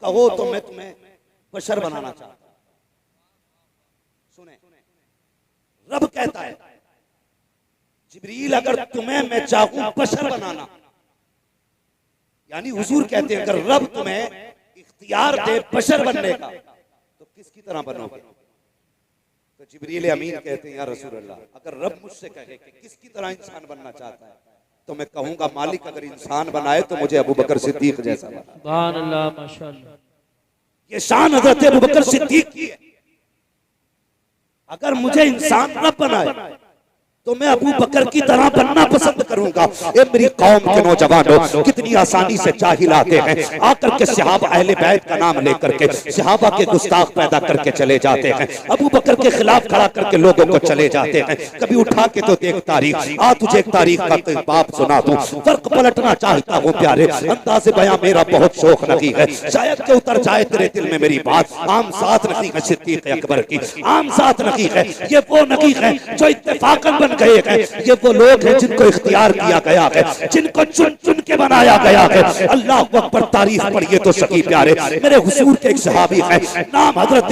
कहो तो मैं तुम्हें बशर बनाना चाहता हूं। सुने, रब कहता है जिब्रील अगर तुम्हें मैं चाहूं बशर बनाना, यानी हुजूर कहते हैं अगर रब तुम्हें इख्तियार दे बशर बनने का तो किसकी तरह बनोगे? तो जिब्रील अमीन कहते हैं या रसूल अल्लाह, अगर रब मुझसे कहे कि किसकी तरह इंसान बनना चाहता है तो मैं कहूंगा मालिक अगर इंसान बनाए तो मुझे अबू बकर सिद्दीक जैसा बना। सुभान अल्लाह, माशाअल्लाह। ये शान हजरत अबू बकर सिद्दीक की है। अगर मुझे इंसान रब बनाए तो मैं अबू बकर की तरह बनना पसंद करूंगा। ए मेरी कौम के नौजवानों, कितनी आसानी से जाहिल आते हैं, आकर के सहाबा अहले बैत का नाम लेकर के सहाबा के गुस्ताख पैदा करके चले जाते हैं, अबू बकर के खिलाफ खड़ा करके लोगों को चले जाते हैं। कभी उठा के तो देख तारीख, आ तुझे एक तारीख का बाप सुना दूं, फर्क पलटना चाहता हूँ प्यारे, अंदाज़े बयां मेरा बहुत शौक नहीं है, शायद के उतर जाए तेरे दिल में मेरी बात। आम साथ नहीं है सिद्दीक अकबर की, आम साथ नहीं है, ये वो नहीं है जो इत्तेफाकन बन गए हैं, ये वो लोग हैं जिनको इख्तियार किया गया है, जिनको चुन चुन के बनाया गया है। अल्लाह अकबर, तारीफ पढ़िए तो सही प्यारे। मेरे हुजूर के एक सहाबी है, नाम हजरत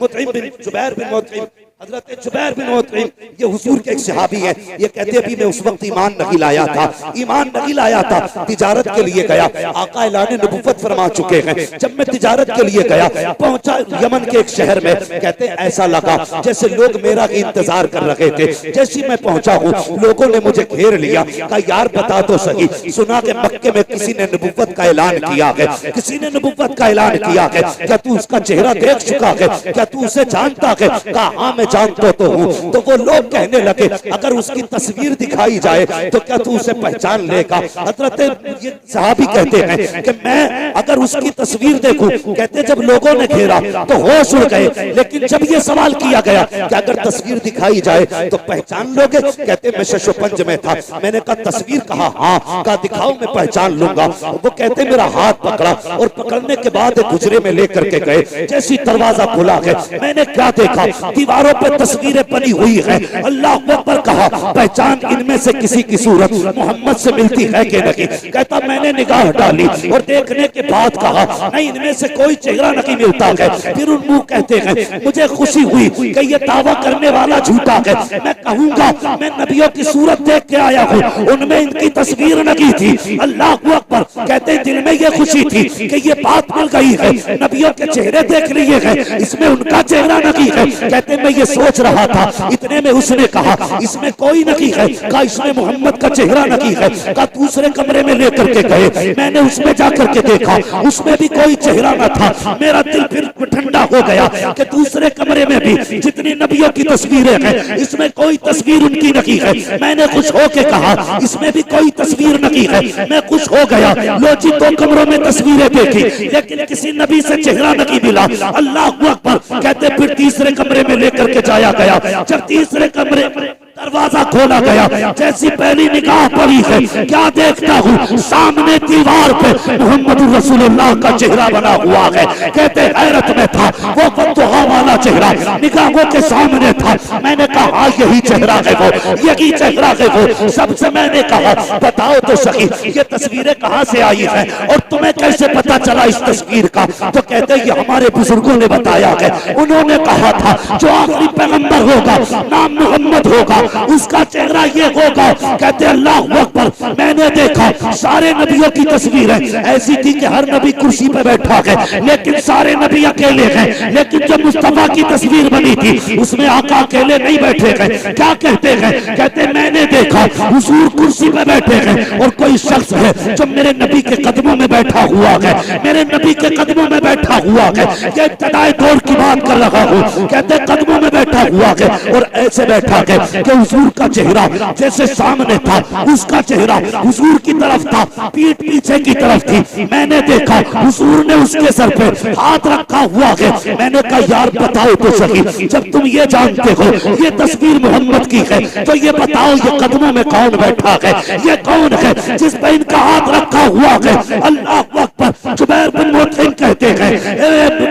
मुतइम बिन जुबैर बिन मुतइम, हजरत जुबैर बिन मुतइम, ये हुजूर के एक सहाबी है। ये कहते हैं मैं उस वक्त ईमान नहीं लाया था, ईमान नहीं लाया था, तिजारत के लिए गया, आका ऐलान नबुव्वत फरमा चुके हैं। जब मैं तिजारत के लिए गया, पहुंचा यमन के एक शहर में, कहते हैं ऐसा लगा जैसे लोग मेरा इंतजार कर रहे थे। जैसे मैं पहुंचा हूँ, लोगों ने मुझे घेर लिया, कहा यार बता तो सही, सुना के मक्के में किसी ने नबुव्वत का ऐलान किया है, किसी ने नबुव्वत का ऐलान किया है, क्या तू उसका चेहरा देख चुका है, क्या तू उसे जानता है? कहा हाँ मैं जानता तो हूँ। तो वो लोग कहने लगे अगर उसकी तस्वीर दिखाई जाए तो क्या तू उसे पहचान लेगा? हजरत ये सहाबी कहते हैं कि मैं अगर उसकी तस्वीर देखूं, कहते जब लोगों ने घेरा तो होश उड़ गए, लेकिन जब ये सवाल किया गया कि अगर तस्वीर दिखाई जाए तो पहचान लोगे? कहते मैं शशोपंज में था, मैंने कहा तस्वीर? कहा हाँ। कहा दिखाओ मैं पहचान लूंगा। वो कहते मेरा हाथ पकड़ा और पकड़ने के बाद गुजरे में लेकर के गए। जैसी दरवाजा खुला है, मैंने क्या देखा, दीवारों पे तस्वीरें बनी हुई है। अल्लाह अकबर, कहा पहचान इनमें से किसी की सूरत मोहम्मद से मिलती है कि नहीं? कहता मैंने निगाह डाली और देखने के बाद कहा नहीं, इनमें से कोई चेहरा नहीं मिलता है। फिर उन मुंह कहते हैं मुझे खुशी हुई कि ये दावा करने वाला झूठा है। मैं कहूंगा मैं नबियों की सूरत देख के आया हूँ, उनमें इनकी तस्वीर नहीं थी। अल्लाह अकबर, कहते दिल में ये खुशी थी कि ये बात मिल गई है, नबियों के चेहरे देख लिए हैं, इसमें उनका चेहरा नहीं है। कहते मैं ये सोच रहा था, इतने में उसने कहा इसमें कोई नहीं है। कहा इसमें मोहम्मद का चेहरा नहीं है। कहा दूसरे कमरे में लेकर के गए, मैंने उसमें जाकर के देखा, उसमें भी कोई चेहरा न था। मेरा दिल फिर ठंडा हो गया कि दूसरे कमरे में भी जितनी नबियों की तस्वीरें हैं, इसमें कोई तस्वीर उनकी नहीं है। मैंने खुश होके कहा इसमें भी कोई तस्वीर नहीं है। मैं खुश हो गया, लो जी 2 कमरों में तस्वीरें देखी, लेकिन किसी नबी से चेहरा नहीं मिला। अल्लाह अकबर, कहते फिर तीसरे कमरे में लेकर के जाया गया। जब तीसरे कमरे दरवाजा खोला गया, जैसी पहली निगाह पड़ी है, क्या देखता हूँ सामने दीवार पे मोहम्मद रसूलुल्लाह का चेहरा बना हुआ है। कहते हैरत में था, वो बद्दुआ वाला चेहरा निगाहों के सामने था। मैंने कहा यही चेहरा है वो, यही चेहरा है वो। सबसे मैंने कहा बताओ तो सही ये तस्वीरें कहाँ से आई है और तुम्हें कैसे पता चला इस तस्वीर का? तो कहते ये हमारे बुजुर्गों ने बताया है, उन्होंने कहा था जो आखिरी पैगंबर होगा नाम मोहम्मद होगा, उसका चेहरा ये होगा। कहते अल्लाह अकबर, मैंने देखा सारे नबियों की तस्वीरें ऐसी थी कि हर नबी कुर्सी पे बैठा है, लेकिन सारे नबी अकेले हैं। लेकिन जब मुस्तफा की तस्वीर बनी थी उसमें आका अकेले नहीं बैठे हैं। क्या कहते हैं? कहते मैंने देखा हुजूर कुर्सी पे बैठे हैं और कोई शख्स है जो मेरे नबी के कदमों में बैठा हुआ है, मेरे नबी के कदमों में बैठा हुआ है। ये इब्तिदाई दौर की बात कर रहा हूँ। कहते कदमों में बैठा हुआ है और ऐसे बैठा है कि हुजूर का चेहरा जैसे सामने था, उसका चेहरा हुजूर की तरफ था, पीठ पीछे की तरफ थी। मैंने देखा हुजूर ने उसके सर पे हाथ रखा हुआ है। मैंने कहा यार बताओ तो सही, जब तुम ये जानते हो ये तस्वीर मोहम्मद की है, तो ये बताओ ये कदमों में कौन बैठा है? ये कौन है जिस पे इनका हाथ रखा हुआ है? अल्लाह अकबर। जुबैर बिन मुतइम कहते हैं,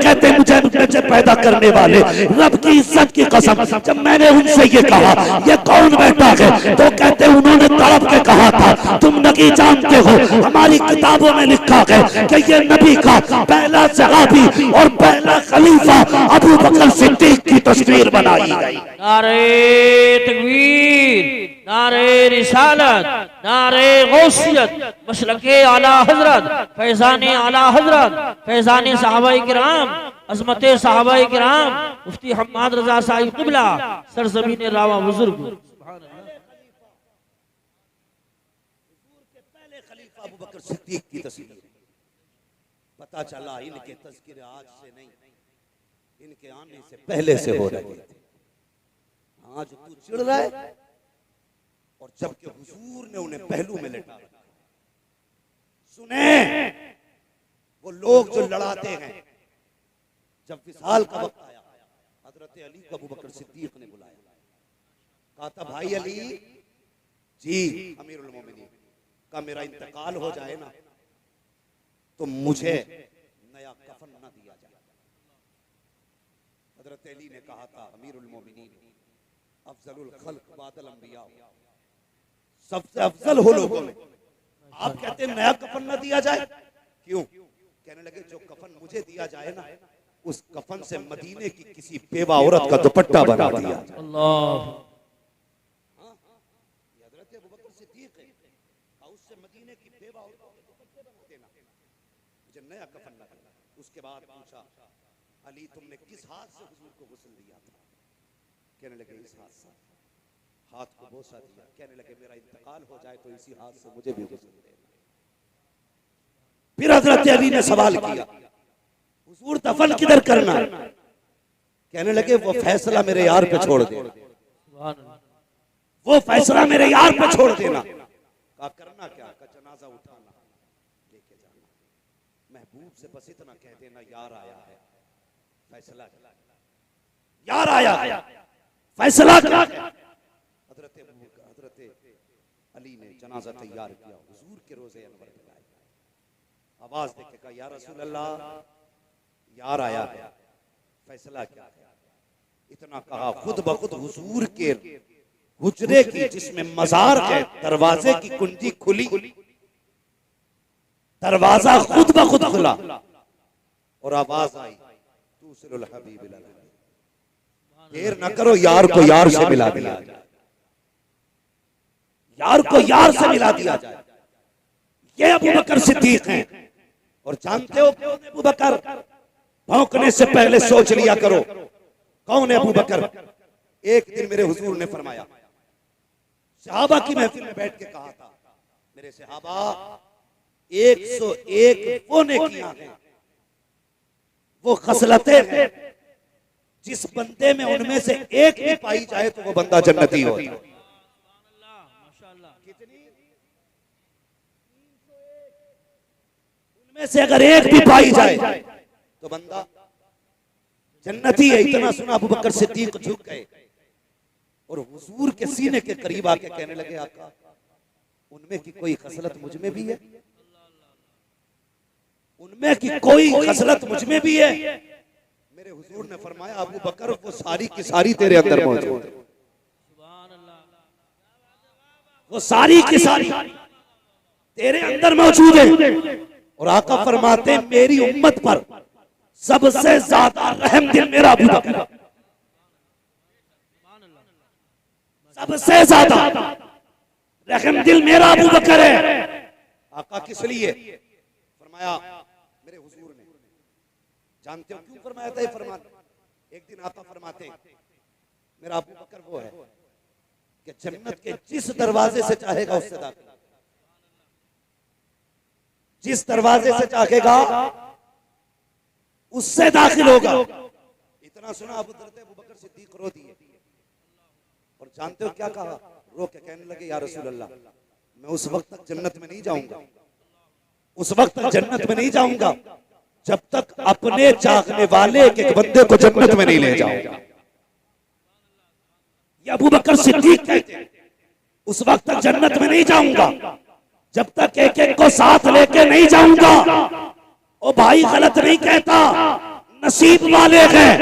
कहते मुझे पैदा करने वाले रब की इज्जत की कसम, जब मैंने उनसे ये कहा ये कौन बैठा है, तो कहते उन्होंने तड़प के कहा था तुम नहीं जानते हो, हमारी किताबों में लिखा है कि ये नबी का पहला सहाबी और पहला खलीफा अबू बकर सिद्दीक की तस्वीर बनाई गई। नारे तकबीर, नारे रिसालत, नारे गौसियत, मसलके आला हजरत, फैजाने आला हजरत, फैजाने सहाबाए किराम, अजमते सहाबाए किराम, मुफ्ती हम्माद रजा साहिब क़िबला, सरज़मीन रावा बुजुर्ग। पहले खलीफा अबू बकर सिद्दीक की तस्वीर। पता चला इनके तज़किरे आज से नहीं, इनके आने से पहले से हो रहे थे। आज तू चिढ़ रहा है और जबकि हुजूर ने उन्हें पहलू में लेटा रखा। सुने वो लोग जो लड़ाते हैं, जब विसाल का वक्त आया हजरत अली को अबू बकर सिद्दीक ने बुलाया, कहा था भाई अली जी अमीरुल मोमिनीन का मेरा इंतकाल हो जाए ना तो मुझे नया कफन न दिया जाए। हजरत अली ने कहा था अमीरुल मोमिनीन अफजलुल खल्क बादल अंबिया, सबसे अफजल हो लोगों में, आप कहते हैं नया कफन न दिया जाए, क्यों? कहने लगे जो कफन मुझे दिया जाए ना उस कफन से मदीने की किसी बेवा औरत का दुपट्टा बना दिया जाए। अल्लाह, हजरत अबू बकर सिद्दीक है, उससे मदीने की बेवा औरत का दुपट्टे बना देना, मुझे नया कफन न करना। उसके बाद पूछा अली तुमने किस हाथ से हुजूर को गुस्ल दिया था? कहने लगे इस हाथ से, हाथ को बोसा दिया। कहने लगे मेरा इंतकाल हो जाए तो इसी हाथ से मुझे भी गुस्ल देना। फिर हजरत अली ने सवाल किया हुजूर दफन किधर करना? कहने लगे वो फैसला मेरे यार पे छोड़ देना, वो फैसला मेरे यार पे छोड़ देना। कहा करना क्या? का जनाजा उठाना लेके जाना, महबूब से बस इतना कह देना यार आया है, फैसला यार आया है, फैसला क्या? हजरत अली ने जनाजा तैयार किया, हुजूर के रोजे अनवर पे लाए, आवाज देके कहा या रसूल अल्लाह यार आया है, फैसला क्या है? इतना कहा खुद ब खुद हुजूर के हुजरे की जिसमें मजार है दरवाजे की कुंजी खुली, दरवाजा खुद ब खुद खुला और आवाज आई तूसिलुल हबीब इला हबीब, देर न करो यार को यार से मिला दिया जाए, यार को यार से मिला दिया जाए। ये अबू बकर सिद्दीक हैं। और जानते हो कौन है अबू बकर? भौंकने से पहले सोच लिया करो कौन है अबू बकर। एक दिन मेरे हुजूर ने फरमाया, सहाबा की महफिल में बैठ के कहा था, मेरे सहाबा 101 वो नेकियां हैं, वो खसलतें हैं, जिस बंदे में उनमें से एक भी पाई जाए तो वो बंदा जन्नती हो। उनमें से अगर एक भी पाई जाए तो बंदा जन्नती है। इतना सुना अबू बकर सिद्दीक झुक गए और हुजूर के सीने के करीब आके कहने लगे आका उनमें की कोई खसलत मुझ में भी है, उनमें की कोई खसलत मुझ में भी है। मेरे हुजूर ने फरमाया अबू बकर वो सारी की सारी तेरे अंदर मौजूद है, वो सारी की सारी तेरे अंदर मौजूद है। और आका फरमाते मेरी उम्मत पर सबसे ज्यादा रहम दिल मेरा अबू बकर, सबसे ज्यादा रहम दिल मेरा अबू बकर है। आका किस लिए फरमाया? मेरे हुजूर ने, जानते हो क्यों फरमाया था ये फरमान? एक दिन आका फरमाते मेरा अबू बकर वो है कि जन्नत के जिस दरवाजे से चाहेगा उससे दाखिल, जिस दरवाजे से चाहेगा उससे दाखिल होगा। इतना सुना अबू बकर सिद्दीक रो दिए। और जानते हो क्या कहा? रो के कहने लगे या रसूल अल्लाह मैं उस वक्त तक जन्नत में नहीं जाऊंगा, उस वक्त तक जन्नत में नहीं जाऊंगा जब तक अपने चाहने वाले एक बंदे को जन्नत में नहीं ले जाऊंगा। ये अबू बकर सिद्दीक कहते हैं उस वक्त तक जन्नत में नहीं जाऊंगा जब तक एक एक को साथ लेके नहीं जाऊंगा। ओ भाई गलत नहीं कहता, नसीब वाले हैं,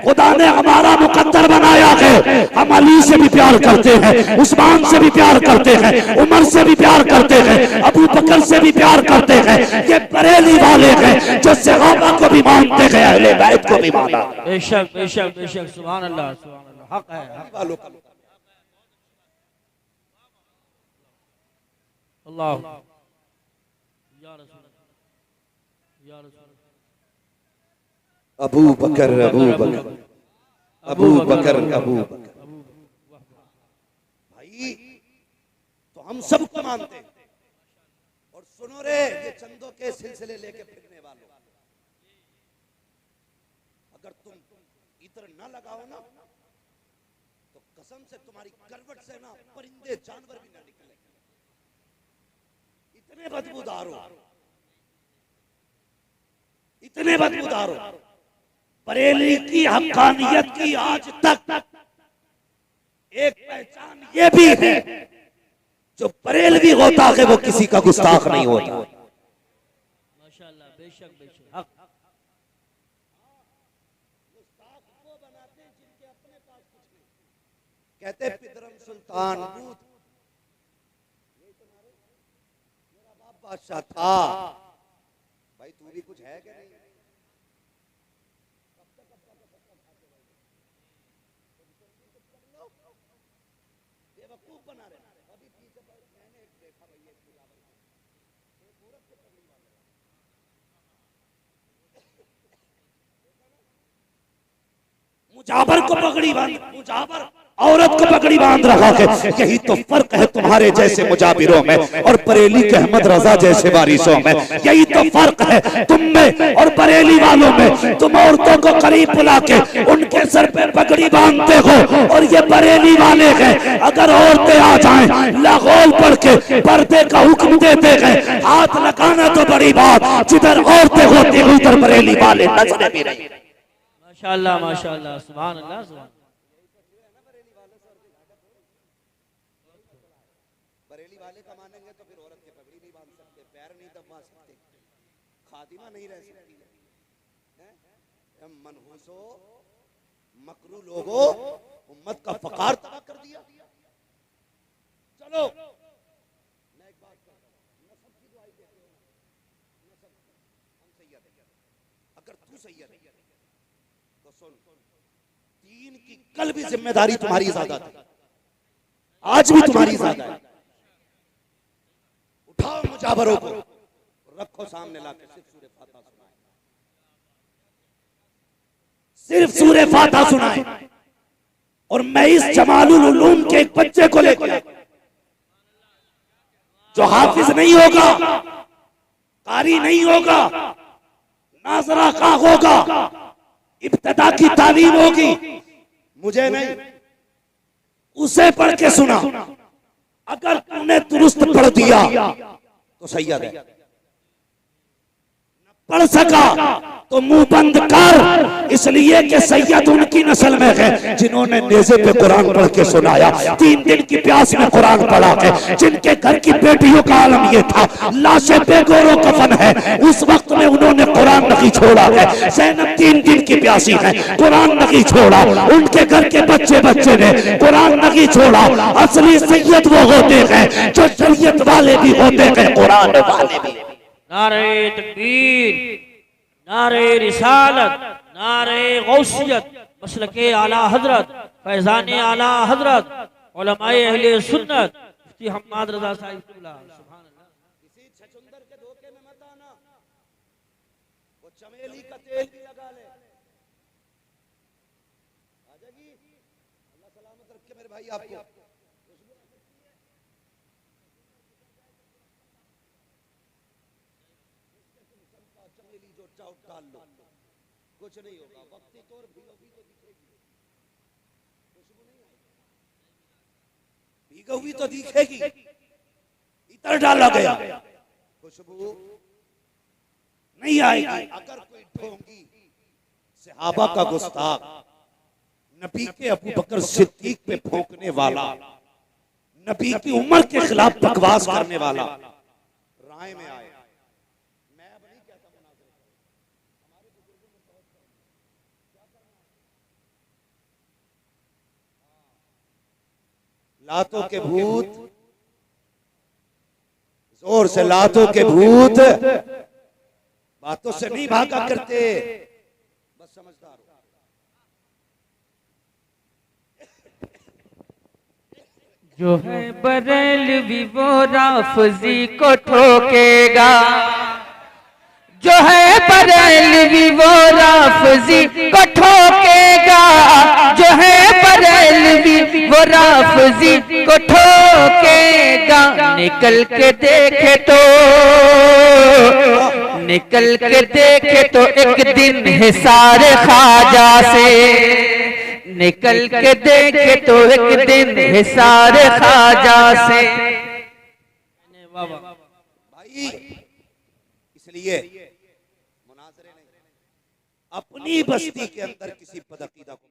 खुदा ने हमारा मुकद्दर बनाया है। हम अली से भी प्यार करते हैं, उस्मान से भी प्यार करते हैं, उमर से भी प्यार करते हैं, अबू बकर से भी प्यार करते हैं। ये बरेली वाले हैं जो सहाबा को भी मानते हैं, अहले बैत को भी माना। बेशक बेशक बेशक, सुभान अल्लाह सुभान अल्लाह, हक है, हक वालों का अल्लाह या रसूल या रसूल। अबू बकर अबू बकर अबू बकर अबू बकर। भाई तो हम सबको मानते हैं। और सुनो रे, ये चंदों के सिलसिले लेके फिरने वालों, अगर तुम इतर ना लगाओ ना तो कसम से तुम्हारी करवट से ना परिंदे जानवर भी ना निकले। इतने बदबूदार हो, इतने बदबूदार हो। बरेली की हक्कानियत की आज तक एक पहचान ये भी है, जो बरेलवी होता है वो किसी का गुस्ताख नहीं होता। माशाअल्लाह, बेशक बेशक, हक। कहते पिदरम सुल्तान बूथ, मेरा बाप बादशाह था। भाई तू भी कुछ है क्या? नहीं बेवकूफ बना रहे। अभी पीछे मैंने एक देखा भाई, एक मुजाबर को पगड़ी बांध, मुजाबर औरत को पगड़ी बांध रखा है। यही तो फर्क है तुम्हारे जैसे मुजाबिरों में और बरेली के अहमद रजा जैसे वारिसों में। यही तो फर्क है तुम में और बरेली वालों में। तुम औरतों को करीब बुला के उनके सर पे पगड़ी बांधते हो, और ये बरेली वाले हैं अगर औरतें आ जाएं लागोल पढ़ के पर्दे का हुक्म देते हैं, हाथ लगाना तो बड़ी बात, जिधर औरतें होती हैं उधर बरेली वाले नजरें भी नहीं। माशाअल्लाह माशाअल्लाह, सुभान अल्लाह सुभान। बरेली वाले का मानेंगे तो फिर औरत के पगड़ी नहीं बांध सकते, पैर नहीं दबा सकते, खातिमा नहीं रह सकती है। मनहूसो मकरू लोगों, उम्मत का फकार तबाह कर दिया। चलो मैं एक बात करता हूं, नसब की दुआई देते हो, नसब हम सैयद है, अगर तू सैयद है तो सुन, दीन की कल भी जिम्मेदारी तुम्हारी ज्यादा थी, आज भी तुम्हारी ज्यादा है। उठाओ मुजाबरों को, रखो सामने लाके, सिर्फ सूरह फातिहा सुनाए, सिर्फ सूरह फातिहा सुनाए। और मैं इस जमालुल उलूम के एक बच्चे को लेकर आया, जो हाफिज नहीं होगा, कारी नहीं होगा, नाजरा का होगा, इब्तिदा की तालीम होगी, मुझे नहीं उसे पढ़ के सुना। अगर तूने दुरुस्त पढ़ दिया तो सैयद है, पढ़ सका तो मुंह बंद कर, इसलिए कि सैयद उनकी नस्ल में है जिन्होंने नेज़े पे कुरान पढ़ के सुनाया, 3 दिन की प्यास में कुरान पढ़ा है, जिनके घर की बेटियों का आलम ये था, लाशें बेगोरो कफन है, उस वक्त में उन्होंने कुरान नहीं छोड़ा है। ज़ैनब 3 दिन की प्यासी है, कुरान नहीं छोड़ा, उनके घर के बच्चे बच्चे ने कुरान नहीं छोड़ा। असली सैयद वो होते हैं जो शरीयत वाले भी होते हैं, कुरान वाले भी। नारे तकबीर, नारे रिसालत, नारे गौसियत, मसलके आला हजरत, फैजाने आला हजरत, उलमाए अहले सुन्नत, मुफ्ती हम्माद रजा साहिब सुभान अल्लाह। किसी छछुंदर के धोखे में मत आना, वो चमेली का तेल भी लगा ले, आ जाएगी। अल्लाह सलामत रखे मेरे भाई आपको। चमेली जो चाउट डाल लो, कुछ नहीं होगा, वक्ती तौर भिगोगी तो दिखेगी, खुशबू नहीं आएगी, भिगोगी तो दिखेगी, इतर डाला गया खुशबू नहीं आएगी। अगर कोई ढोंगी सहाबा का गुस्ताख, नबी के अबू बकर सिद्दीक पे भौंकने वाला, नबी की उम्र के खिलाफ बकवास करने वाला राय में आए। मैं अब नहीं कहता मुनाज़िर, हमारे बुजुर्गों में बहुत लातों के भूत, जोर से लातों के भूत बातों से नहीं भागा करते, बस समझदार हो। जो है बरेलवी वो राफजी को ठोकेगा, जो है बरेलवी वो राफजी को ठोकेगा, जो है बरेलवी वो राफजी को ठोकेगा। निकल के देखे तो, निकल के देखे तो एक दिन हिसार ख्वाजा से, निकल के देखे तो एक दिन हिसार ख्वाजा से। भाई इसलिए मुनाजरे नहीं, अपनी बस्ती के अंदर किसी बदअकीदा को